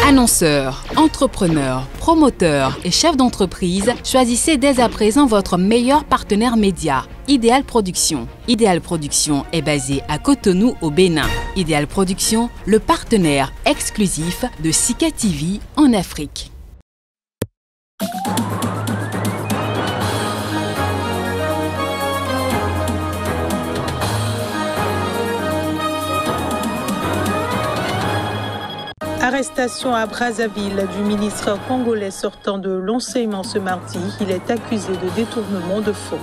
Annonceurs, entrepreneurs, promoteurs et chefs d'entreprise, choisissez dès à présent votre meilleur partenaire média, Idéal Production. Idéal Production est basé à Cotonou au Bénin. Idéal Production, le partenaire exclusif de Sika TV en Afrique. Arrestation à Brazzaville du ministre congolais sortant de l'enseignement ce mardi. Il est accusé de détournement de fonds.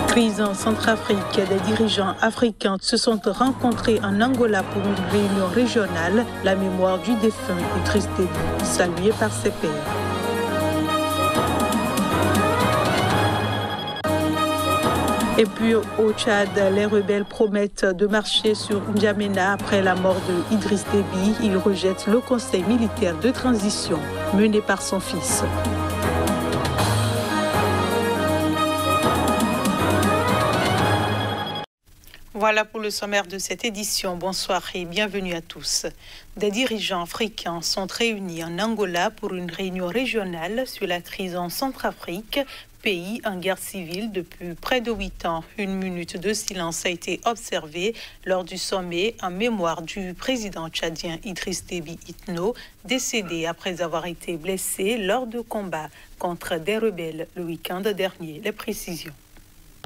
Crise en Centrafrique. Des dirigeants africains se sont rencontrés en Angola pour une réunion régionale. La mémoire du défunt Idriss Déby, saluée par ses pairs. Et puis au Tchad, les rebelles promettent de marcher sur N'Djamena après la mort de Idriss Déby. Ils rejettent le conseil militaire de transition mené par son fils. Voilà pour le sommaire de cette édition. Bonsoir et bienvenue à tous. Des dirigeants africains sont réunis en Angola pour une réunion régionale sur la crise en Centrafrique, pays en guerre civile depuis près de 8 ans. Une minute de silence a été observée lors du sommet en mémoire du président tchadien Idriss Déby Itno, décédé après avoir été blessé lors de combats contre des rebelles le week-end dernier. Les précisions.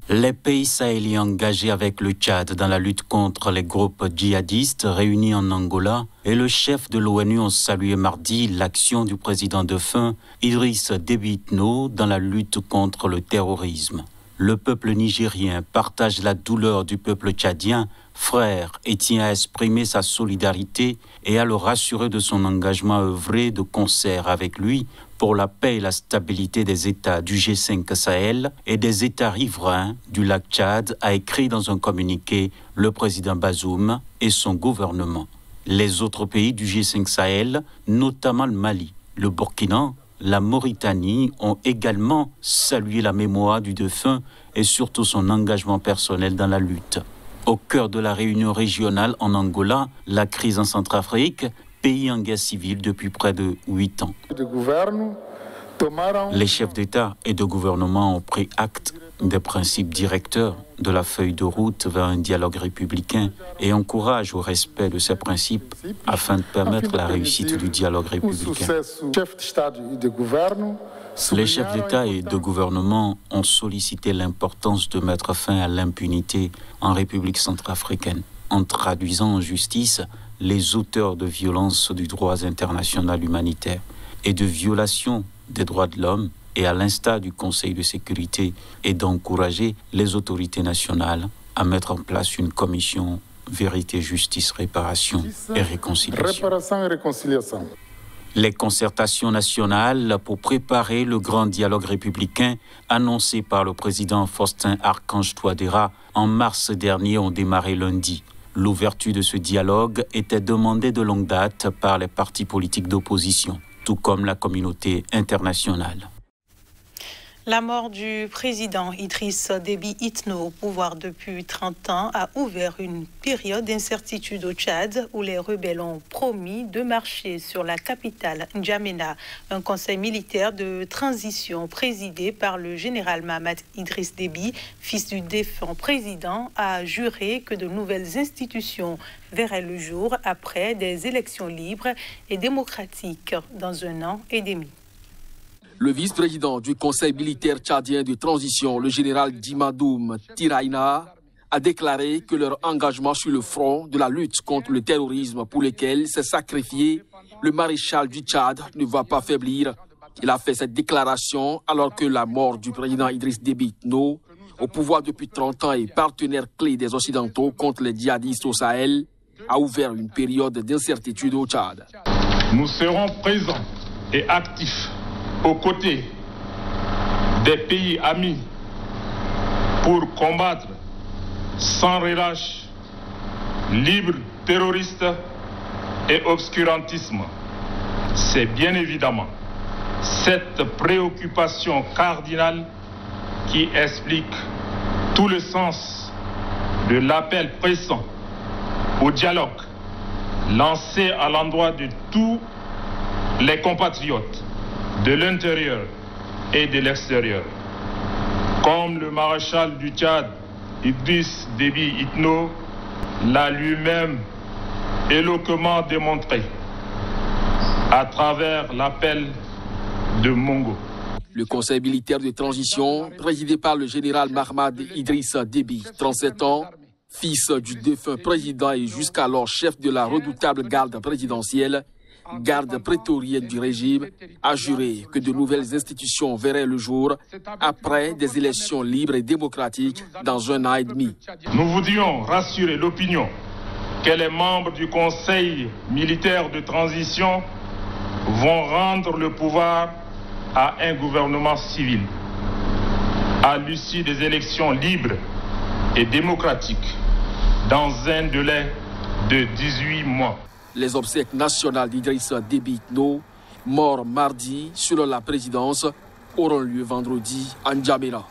Les pays sahéliens engagés avec le Tchad dans la lutte contre les groupes djihadistes réunis en Angola et le chef de l'ONU ont salué mardi l'action du président défunt Idriss Déby Itno dans la lutte contre le terrorisme. Le peuple nigérien partage la douleur du peuple tchadien, frère, et tient à exprimer sa solidarité et à le rassurer de son engagement à œuvrer de concert avec lui pour la paix et la stabilité des États du G5 Sahel et des États riverains du lac Tchad, a écrit dans un communiqué le président Bazoum et son gouvernement. Les autres pays du G5 Sahel, notamment le Mali, le Burkina, la Mauritanie, ont également salué la mémoire du défunt et surtout son engagement personnel dans la lutte. Au cœur de la réunion régionale en Angola, la crise en Centrafrique, pays en guerre civile depuis près de 8 ans. Les chefs d'État et de gouvernement ont pris acte des principes directeurs de la feuille de route vers un dialogue républicain et encouragent au respect de ces principes afin de permettre la réussite du dialogue républicain. Les chefs d'État et de gouvernement ont sollicité l'importance de mettre fin à l'impunité en République centrafricaine, en traduisant en justice les auteurs de violences du droit international humanitaire et de violations des droits de l'homme, et à l'instar du Conseil de sécurité, et d'encourager les autorités nationales à mettre en place une commission vérité, justice, réparation et réconciliation. Les concertations nationales pour préparer le grand dialogue républicain annoncé par le président Faustin Archange Touadéra en mars dernier ont démarré lundi. L'ouverture de ce dialogue était demandée de longue date par les partis politiques d'opposition, tout comme la communauté internationale. La mort du président Idriss Déby Itno au pouvoir depuis 30 ans a ouvert une période d'incertitude au Tchad où les rebelles ont promis de marcher sur la capitale N'Djamena. Un conseil militaire de transition présidé par le général Mahamat Idriss Déby, fils du défunt président, a juré que de nouvelles institutions verraient le jour après des élections libres et démocratiques dans 1 an et demi. Le vice-président du Conseil militaire tchadien de transition, le général Djimadoum Tiraina, a déclaré que leur engagement sur le front de la lutte contre le terrorisme pour lequel s'est sacrifié le maréchal du Tchad ne va pas faiblir. Il a fait cette déclaration alors que la mort du président Idriss Déby Itno, au pouvoir depuis 30 ans et partenaire clé des Occidentaux contre les djihadistes au Sahel, a ouvert une période d'incertitude au Tchad. Nous serons présents et actifs aux côtés des pays amis pour combattre sans relâche libre, terroriste et obscurantisme. C'est bien évidemment cette préoccupation cardinale qui explique tout le sens de l'appel pressant au dialogue lancé à l'endroit de tous les compatriotes de l'intérieur et de l'extérieur. Comme le maréchal du Tchad, Idriss Déby Itno, l'a lui-même éloquemment démontré à travers l'appel de Mongo. Le conseil militaire de transition, présidé par le général Mahamad Idrissa Déby, 37 ans, fils du défunt président et jusqu'alors chef de la redoutable garde présidentielle, garde prétorienne du régime, a juré que de nouvelles institutions verraient le jour après des élections libres et démocratiques dans 1 an et demi. Nous voudrions rassurer l'opinion que les membres du Conseil militaire de transition vont rendre le pouvoir à un gouvernement civil à l'issue des élections libres et démocratiques dans un délai de 18 mois. Les obsèques nationales d'Idrissa Déby Itno, mort mardi selon la présidence, auront lieu vendredi à N'Djamena.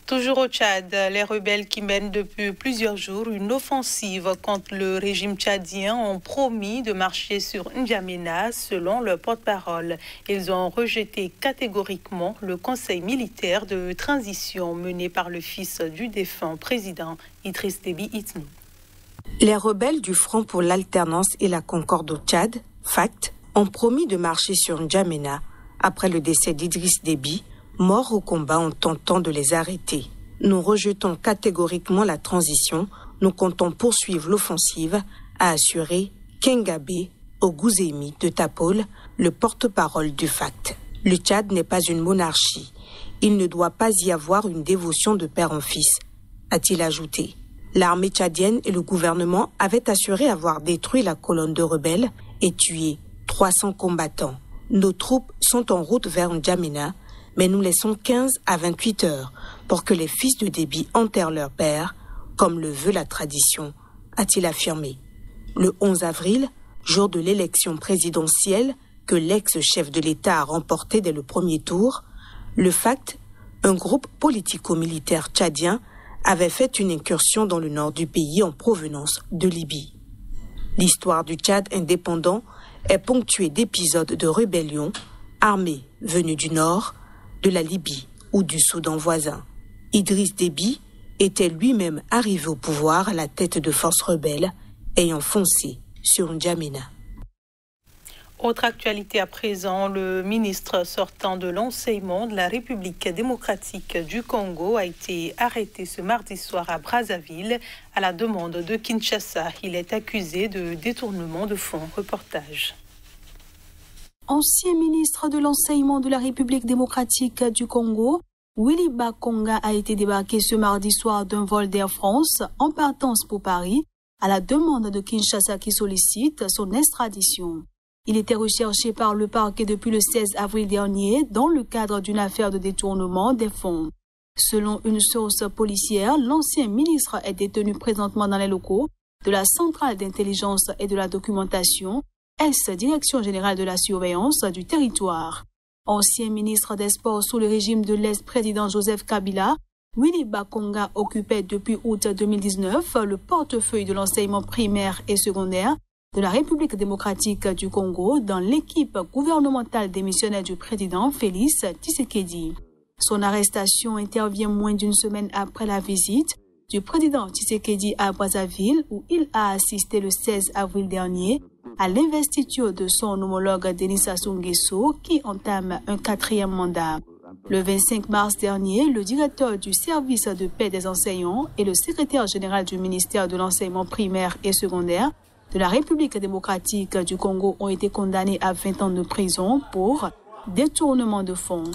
Toujours au Tchad, les rebelles qui mènent depuis plusieurs jours une offensive contre le régime tchadien ont promis de marcher sur N'Djamena selon leur porte-parole. Ils ont rejeté catégoriquement le conseil militaire de transition mené par le fils du défunt président Idriss Déby Itno. Les rebelles du Front pour l'alternance et la concorde au Tchad, FACT, ont promis de marcher sur N'Djamena après le décès d'Idriss Déby, mort au combat en tentant de les arrêter. Nous rejetons catégoriquement la transition. Nous comptons poursuivre l'offensive, a assuré Kengabe Oguzemi de Tapol, le porte-parole du FACT. Le Tchad n'est pas une monarchie. Il ne doit pas y avoir une dévotion de père en fils, a-t-il ajouté. L'armée tchadienne et le gouvernement avaient assuré avoir détruit la colonne de rebelles et tué 300 combattants. Nos troupes sont en route vers N'Djamena, mais nous laissons 15 à 28 heures pour que les fils de Déby enterrent leur père, comme le veut la tradition, a-t-il affirmé. Le 11 avril, jour de l'élection présidentielle que l'ex-chef de l'État a remportée dès le premier tour, le FACT, un groupe politico-militaire tchadien, avait fait une incursion dans le nord du pays en provenance de Libye. L'histoire du Tchad indépendant est ponctuée d'épisodes de rébellion armées venues du nord, de la Libye ou du Soudan voisin. Idriss Déby était lui-même arrivé au pouvoir à la tête de forces rebelles ayant foncé sur N'Djamena. Autre actualité à présent, le ministre sortant de l'enseignement de la République démocratique du Congo a été arrêté ce mardi soir à Brazzaville à la demande de Kinshasa. Il est accusé de détournement de fonds. Reportage. Ancien ministre de l'enseignement de la République démocratique du Congo, Willy Bakonga a été débarqué ce mardi soir d'un vol d'Air France en partance pour Paris à la demande de Kinshasa qui sollicite son extradition. Il était recherché par le parquet depuis le 16 avril dernier dans le cadre d'une affaire de détournement des fonds. Selon une source policière, l'ancien ministre est détenu présentement dans les locaux de la Centrale d'intelligence et de la documentation, ex-direction générale de la surveillance du territoire. Ancien ministre des Sports sous le régime de l'ex-président Joseph Kabila, Willy Bakonga occupait depuis août 2019 le portefeuille de l'enseignement primaire et secondaire de la République démocratique du Congo dans l'équipe gouvernementale démissionnaire du président Félix Tshisekedi. Son arrestation intervient moins d'une semaine après la visite du président Tshisekedi à Brazzaville où il a assisté le 16 avril dernier à l'investiture de son homologue Denis Sassou Nguesso qui entame un 4e mandat. Le 25 mars dernier, le directeur du service de paix des enseignants et le secrétaire général du ministère de l'enseignement primaire et secondaire de la République démocratique du Congo ont été condamnés à 20 ans de prison pour détournement de fonds.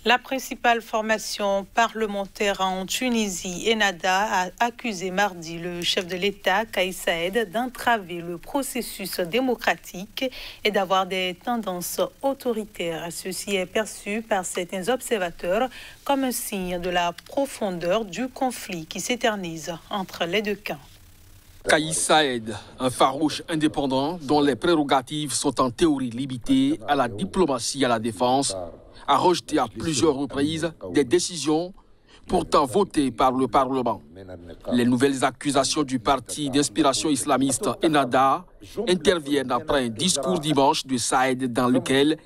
La principale formation parlementaire en Tunisie, ENADA, a accusé mardi le chef de l'État, Kais Saied, d'entraver le processus démocratique et d'avoir des tendances autoritaires. Ceci est perçu par certains observateurs comme un signe de la profondeur du conflit qui s'éternise entre les deux camps. Kais Saied, un farouche indépendant dont les prérogatives sont en théorie limitées à la diplomatie et à la défense, a rejeté à plusieurs reprises des décisions pourtant votées par le Parlement. Les nouvelles accusations du parti d'inspiration islamiste Ennahda interviennent après un discours dimanche de Saïed dans lequel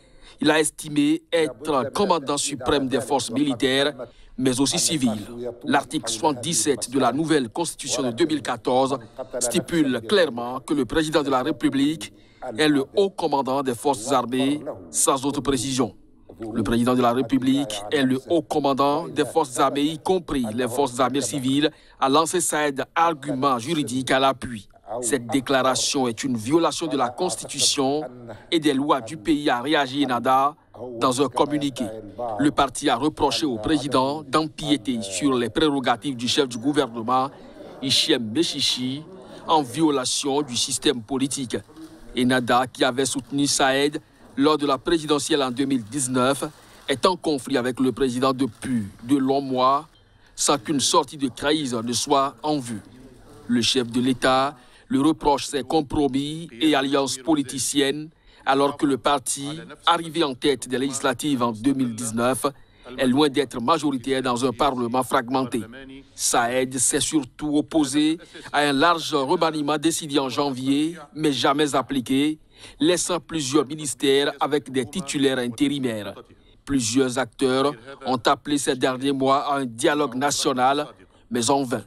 il a estimé être commandant suprême des forces militaires, mais aussi civiles. L'article 77 de la nouvelle Constitution de 2014 stipule clairement que le président de la République est le haut commandant des forces armées, sans autre précision. Le président de la République est le haut commandant des forces armées, y compris les forces armées civiles, a lancé Saïed argument juridique à l'appui. Cette déclaration est une violation de la Constitution et des lois du pays, a réagi Ennahda dans un communiqué. Le parti a reproché au président d'empiéter sur les prérogatives du chef du gouvernement, Hichem Mechichi, en violation du système politique. Ennahda, qui avait soutenu Saïed lors de la présidentielle en 2019, est en conflit avec le président depuis de longs mois, sans qu'une sortie de crise ne soit en vue. Le chef de l'État lui reproche ses compromis et alliances politiciennes, alors que le parti, arrivé en tête des législatives en 2019, est loin d'être majoritaire dans un parlement fragmenté. Saïed s'est surtout opposé à un large remaniement décidé en janvier, mais jamais appliqué, laissant plusieurs ministères avec des titulaires intérimaires. Plusieurs acteurs ont appelé ces derniers mois à un dialogue national, mais en vain.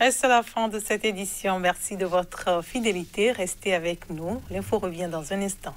C'est la fin de cette édition. Merci de votre fidélité. Restez avec nous. L'info revient dans un instant.